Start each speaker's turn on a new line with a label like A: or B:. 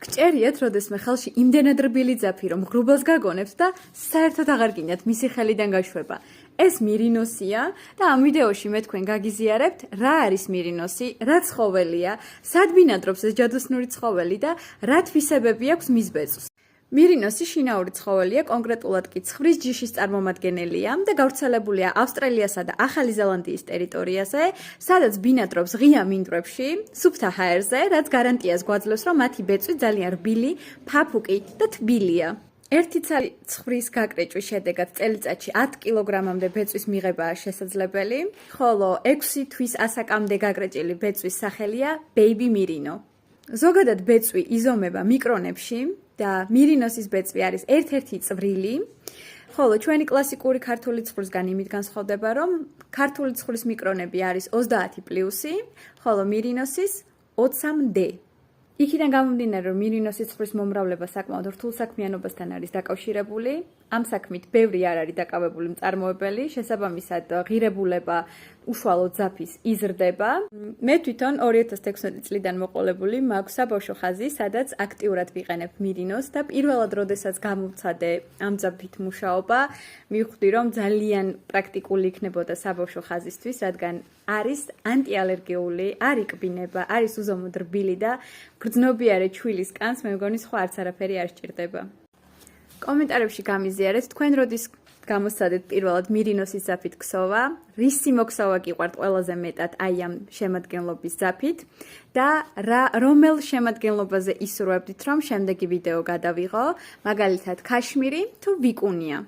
A: გჭერიათ, როდესმე ხელში იმდენად რბილი ძაფი, რომ ღრუბელს გაგონებთ და საერთოდ აღარ გინდათ მისი ხელიდან გაშვება. ეს მირინოსია და ამ ვიდეოში მე თქვენ გაგიზიარებთ, რა არის მირინოსი, რა ცხოველია, სად ბინადრობს ეს ჯადოსნური ცხოველი და რა თვისებები აქვს მის ბეწვს. მირინოსი შინაური ცხოველია, კონკრეტულად კი ცხვრის ჯიშის წარმომადგენელია და გავრცელებულია ავსტრალიასა და ახალი ზელანდიის ტერიტორიაზე, სადაც ბინადრობს ღია მინდვრებში, სუფთა ჰაერზე, რაც გარანტიას გვაძლევს, რომ მათი ბეწვი ძალიან რბილი, ფაფუკი და თბილია. ერთი ცალი ცხვრის გაკრეჭვის შედეგად წელიწადში 10 კილოგრამამდე ბეწვის მიღებაა შესაძლებელი, ხოლო 6 თვის ასაკამდე გაკრეჭილი ბეწვის სახელია ბეიბი მირინო. ზოგადად ბეწვი იზომება მიკრონებში და მირინოსის ბეწვი არის ერთ-ერთი წვრილი, ხოლო ჩვენი კლასიკური ქართული ცხვრისგან იმით განსხვავდება, რომ ქართული ცხვრის მიკრონები არის 30+, ხოლო მირინოსის 20-მდე. იქიდან გამომდინარე, რომ მირინოსის ცხვრის მომრავლება საკმაოდ რთულ საქმიანობასთან არის დაკავშირებული, ამ საქმით ბევრი არ არის დაკავებული მწარმოებელი, შესაბამისად ღირებულება უშუალოდ ძაფის იზრდება. მე თვითონ 2016 წლიდან მოყოლებული მაქვს საბავშვო ხაზი, სადაც აქტიურად ვიყენებ მირინოს და პირველად როდესაც გამოვცადე ამ ძაფით მუშაობა, მივხვდი, რომ ძალიან პრაქტიკული იქნებოდა საბავშვო ხაზისთვის, რადგან არის ანტიალერგიული, არ იკბინება, არის უზომოდ რბილი და გრძნობიარე ჩვილის კანს მე მგონი სხვა არც არაფერი არ სჭირდება. კომენტარებში გამიზიარეთ, თქვენ როდის გამოსცადეთ პირველად მირინოსის ძაფით ქსოვა, რისი მოქსოვა გიყვართ ყველაზე მეტად აი ამ შემადგენლობის ძაფით და რომელ შემადგენლობაზე ისურვებდით, რომ შემდეგი ვიდეო გადავიღო, მაგალითად ქაშმირი თუ ვიკუნია.